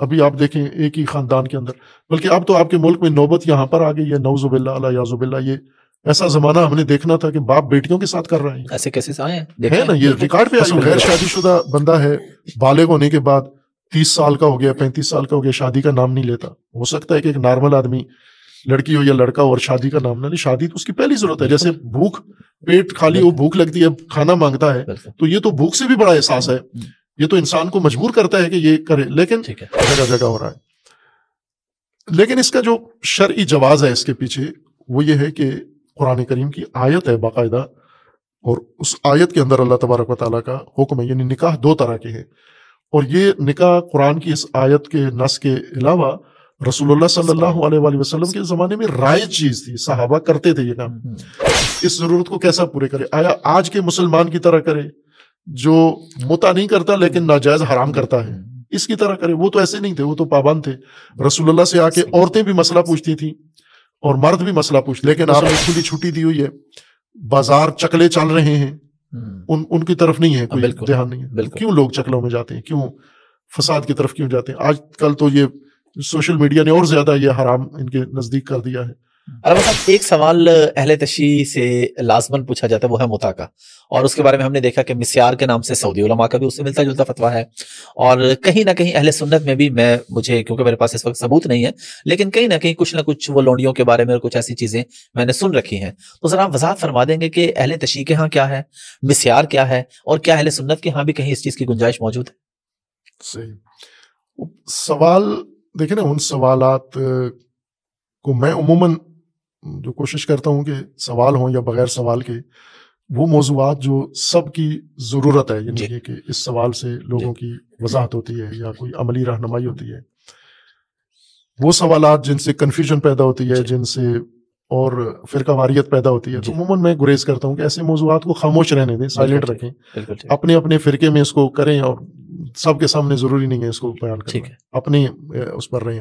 ابھی آپ دیکھیں ایک ہی خاندان کے اندر، بلکہ اب تو آپ کے ملک میں نوبت یہاں پر آ گئی ہے، نعوذ باللہ الیاذ باللہ، یہ ایسا زمانہ ہم نے دیکھنا تھا کہ باپ بیٹیوں کے ساتھ کر رہے ہیں، ایسے کیسز آئے ہیں ہے نا، یہ ریکارڈ پہ آئی، غیر شادی شدہ بندہ ہے، بالغ ہونے کے بعد 30 سال کا ہو گیا، 35 سال کا ہو گیا، شادی کا نام نہیں لیتا. ہو سکتا ہے کہ ایک نارمل آدمی، لڑکی ہو یا لڑکا ہو، اور شادی کا نام نہ لے. شادی تو اس کی پہلی ضرورت ہے. جیسے بھوک، پیٹ خالی ہو، بھوک لگتی ہے، کھانا مانگتا ہے، تو یہ تو بھوک سے بھی بڑا احساس ہے، یہ تو انسان کو مجبور کرتا ہے کہ یہ کرے. لیکن جگہ جگہ ہو رہا ہے. لیکن اس کا جو شرعی جواز ہے اس کے پیچھے، وہ یہ ہے کہ قرآن کریم کی آیت ہے باقاعدہ، اور اس آیت کے اندر اللہ تبارک و تعالیٰ کا حکم ہے. یعنی نکاح دو طرح کے ہیں، اور یہ نکاح قرآن کی اس آیت کے نص کے علاوہ رسول اللہ صلی اللہ علیہ وآلہ وسلم کے زمانے میں رائج چیز تھی، صحابہ کرتے تھے یہ کام. اس ضرورت کو کیسا پورے کرے؟ آیا آج کے مسلمان کی طرح کرے جو متع نہیں کرتا لیکن ناجائز حرام کرتا ہے، اس کی طرح کرے؟ وہ تو ایسے نہیں تھے، وہ تو پابند تھے. رسول اللہ سے آ کے عورتیں بھی مسئلہ پوچھتی تھیں اور مرد بھی مسئلہ پوچھتے، لیکن آپ نے کھلی چھٹی دی ہوئی ہے، بازار چکلے چل رہے ہیں، ان کی طرف نہیں ہے کوئی دھیان نہیں ہے. کیوں لوگ چکلوں میں جاتے ہیں؟ کیوں فساد کی طرف کیوں جاتے ہیں؟ آج کل تو یہ سوشل میڈیا نے اور زیادہ یہ حرام ان کے نزدیک کر دیا ہے. علامہ صاحب، ایک سوال اہل تشیع سے لازماً پوچھا جاتا ہے، وہ ہے متع کا، اور اس کے بارے میں ہم نے دیکھا کہ مسیار کے نام سے سعودی علماء کا بھی اس سے ملتا جلتا فتویٰ ہے، اور کہیں نہ کہیں اہل سنت میں بھی، مجھے کیونکہ میرے پاس اس وقت ثبوت نہیں ہے، لیکن کہیں نہ کہیں کچھ نہ کچھ وہ لونڈیوں کے بارے میں اور کچھ ایسی چیزیں میں نے سن رکھی ہیں. تو ذرا آپ وضاحت فرما دیں گے کہ اہل تشیع کے ہاں کیا ہے، مسیار کیا ہے، اور کیا اہل سنت کے ہاں بھی کہیں اس چیز کی گنجائش موجود ہے؟ صحیح سوال. دیکھیں نا، ان سوالات کو میں عموماً جو کوشش کرتا ہوں کہ سوال ہوں یا بغیر سوال کے، وہ موضوعات جو سب کی ضرورت ہے، یعنی کہ اس سوال سے لوگوں کی وضاحت ہوتی ہے یا کوئی عملی رہنمائی ہوتی ہے، وہ سوالات جن سے کنفیوژن پیدا ہوتی ہے، جن سے اور فرقہ واریت پیدا ہوتی ہے، تو عموماً میں گریز کرتا ہوں کہ ایسے موضوعات کو خاموش رہنے دیں، سائلنٹ رکھیں، اپنے اپنے فرقے میں اس کو کریں، اور سب کے سامنے ضروری نہیں ہے اس کو بیان کرنا، اپنی اس پر رہیں.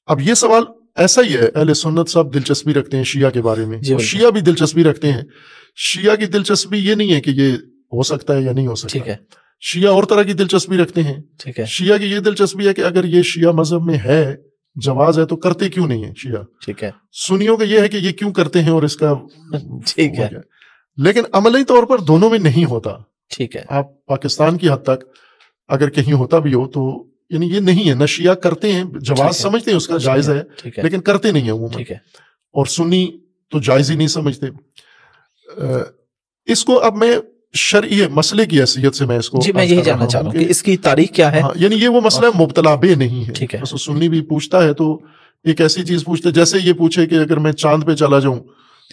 اب یہ سوال ایسا ہی ہے، اہل سنت سب دلچسپی رکھتے ہیں شیعہ کے بارے میں، شیعہ بھی دلچسپی رکھتے ہیں. شیعہ کی دلچسپی یہ نہیں ہے کہ یہ ہو سکتا ہے یا نہیں ہو سکتا، شیعہ اور طرح کی دلچسپی رکھتے ہیں. شیعہ کی یہ دلچسپی ہے کہ اگر یہ شیعہ مذہب میں ہے، جواز ہے، تو کرتے کیوں نہیں ہیں شیعہ. سنیوں کا یہ ہے کہ یہ کیوں کرتے ہیں اور اس کا لیکن عملی طور پر دونوں میں نہیں ہوتا. آپ پاکستان کی حد تک اگر کہیں ہوتا بھی ہو تو یعنی یہ نہیں ہے، نہ شیعہ کرتے ہیں، جواز سمجھتے ہیں اس کا، جائز ہے، لیکن کرتے نہیں ہیں عموماً، اور سنی تو جائز ہی نہیں سمجھتے اس کو. اب میں شرعی مسئلے کی حیثیت سے میں اس کو میں یہی جاننا چاہ رہا ہوں کہ اس کی تاریخ کیا ہے. یعنی یہ وہ مسئلہ مبتلا بے نہیں ہے. سنی بھی پوچھتا ہے تو ایک ایسی چیز پوچھتے جیسے یہ پوچھے کہ اگر میں چاند پہ چلا جاؤں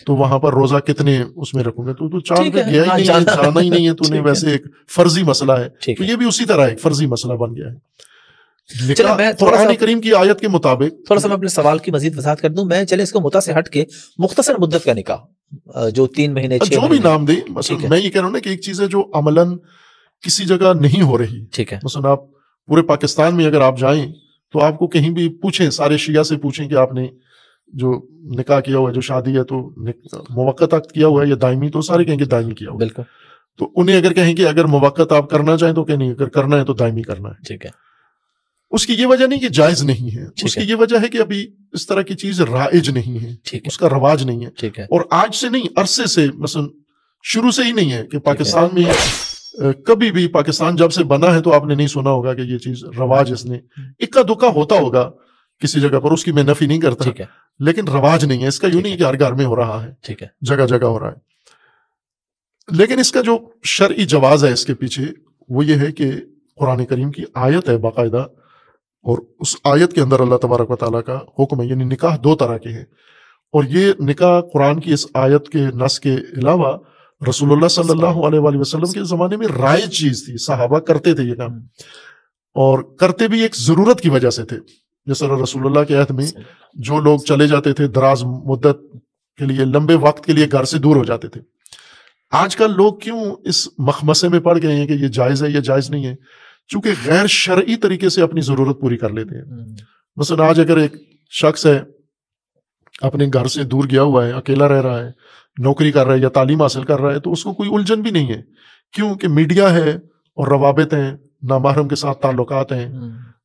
تو وہاں پر روزہ کتنے اس میں رکھوں گے، تو چاند پہ گیا ہی نہیں ہے، جانا ہی نہیں ہے، تو نے ویسے ایک فرضی مسئلہ ہے، تو یہ بھی اسی طرح ایک فرضی مسئلہ بن گیا ہے. قرآن کریم کی آیت کے مطابق تھوڑا سا میں اپنے سوال کی مزید وضاحت کر دوں. میں چلے اس کو متع سے ہٹ کے مختصر مدت کا نکاح جو 3 مہینے 6 جو بھی نام دیں، مثلا میں یہ کہہ رہا ہوں نا کہ ایک چیز ہے جو عملاً کسی جگہ نہیں ہو رہی. مثلا آپ پورے پاکستان میں اگر آپ جائیں تو آپ کو کہیں بھی پوچھیں، سارے شیعہ سے پوچھیں کہ آپ نے جو نکاح کیا ہوا ہے، جو شادی ہے تو موقع کیا ہوا ہے یا دائمی، تو سارے کہیں گے دائمی کیا ہوا. بالکل. تو انہیں اگر کہیں کہ اگر موقع آپ کرنا چاہیں تو کہ نہیں، اگر کرنا ہے تو دائمی کرنا ہے. ٹھیک ہے. اس کی یہ وجہ نہیں کہ جائز نہیں ہے، اس کی یہ وجہ ہے کہ ابھی اس طرح کی چیز رائج نہیں ہے، اس کا رواج نہیں ہے. اور آج سے نہیں، عرصے سے، مثلا شروع سے ہی نہیں ہے کہ پاکستان میں کبھی بھی، پاکستان جب سے بنا ہے تو آپ نے نہیں سنا ہوگا کہ یہ چیز رواج اس نے اکا دکا ہوتا ہوگا کسی جگہ پر، اس کی میں نفی نہیں کرتا، لیکن رواج نہیں ہے اس کا. یوں نہیں کہ ہر گھر میں ہو رہا ہے، جگہ جگہ ہو رہا ہے. لیکن اس کا جو شرعی جواز ہے اس کے پیچھے، وہ یہ ہے کہ قرآن کریم کی آیت ہے باقاعدہ، اور اس آیت کے اندر اللہ تبارک و تعالیٰ کا حکم ہے. یعنی نکاح دو طرح کے ہیں، اور یہ نکاح قرآن کی اس آیت کے نص کے علاوہ رسول اللہ صلی اللہ علیہ وآلہ وسلم کے زمانے میں رائج چیز تھی، صحابہ کرتے تھے یہ کام، اور کرتے بھی ایک ضرورت کی وجہ سے تھے. جیسے رسول اللہ کے عہد میں جو لوگ چلے جاتے تھے دراز مدت کے لیے، لمبے وقت کے لیے گھر سے دور ہو جاتے تھے. آج کل لوگ کیوں اس مخمسے میں پڑ گئے ہیں کہ یہ جائز ہے یا جائز نہیں ہے؟ چونکہ غیر شرعی طریقے سے اپنی ضرورت پوری کر لیتے ہیں. مثلا آج اگر ایک شخص ہے، اپنے گھر سے دور گیا ہوا ہے، اکیلا رہ رہا ہے، نوکری کر رہا ہے یا تعلیم حاصل کر رہا ہے، تو اس کو کوئی الجھن بھی نہیں ہے. کیوں کہ میڈیا ہے اور روابط ہیں، نامحرم کے ساتھ تعلقات ہیں،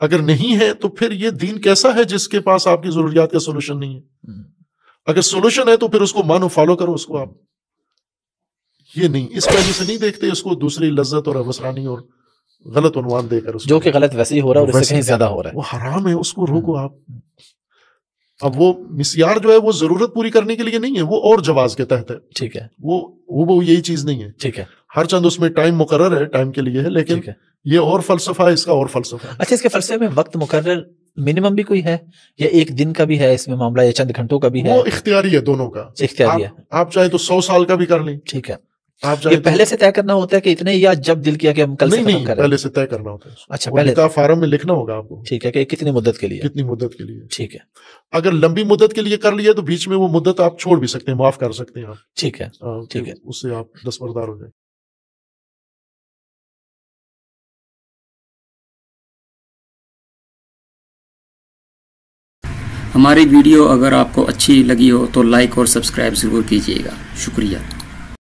اگر نہیں ہے تو پھر یہ دین کیسا ہے جس کے پاس آپ کی ضروریات کا سولوشن نہیں ہے؟ اگر سولوشن ہے تو پھر اس کو مانو، فالو کرو اس کو آپ. یہ نہیں، اس وجہ سے نہیں دیکھتے اس کو دوسری لذت اور افسرانی اور غلط عنوان دے کر، جو کہ غلط ویسے ہی ہو رہا ہے اور اس سے کہیں زیادہ ہو رہا ہے. وہ حرام ہے، اس کو روکو آپ. اب وہ مسیار جو ہے وہ ضرورت پوری کرنے کے لیے نہیں ہے، وہ اور جواز کے تحت ہے. ٹھیک ہے، وہ یہی چیز نہیں ہے. ٹھیک ہے، ہر چند اس میں ٹائم مقرر ہے، ٹائم کے لیے ہے، لیکن یہ اور فلسفہ ہے، اس کا اور فلسفہ ہے. اچھا، اس کے فلسفے میں وقت مقرر منیمم بھی کوئی ہے یا ایک دن کا بھی ہے اس میں معاملہ، یا چند گھنٹوں کا بھی ہے؟ وہ اختیاری ہے، دونوں کا اختیاری ہے. آپ چاہے تو 100 سال کا بھی کر لیں. ٹھیک ہے. آپ یہ پہلے سے طے کرنا ہوتا ہے کہ اتنے، یا جب دل کیا کہ ہم کل سے ختم کریں؟ پہلے سے طے کرنا ہوتا ہے. اچھا، پہلے نکاح فارم میں لکھنا ہوگا آپ کو. ٹھیک ہے، کہ کتنی مدت کے لیے، کتنی مدت کے لیے. ٹھیک ہے. اگر لمبی مدت کے لیے کر لیا تو بیچ میں وہ مدت آپ چھوڑ بھی سکتے ہیں، معاف کر سکتے ہیں آپ. ٹھیک ہے، ٹھیک ہے، اس سے آپ دستبردار ہو جائیں. ہماری ویڈیو اگر آپ کو اچھی لگی ہو تو لائک اور سبسکرائب ضرور کیجیے گا. شکریہ.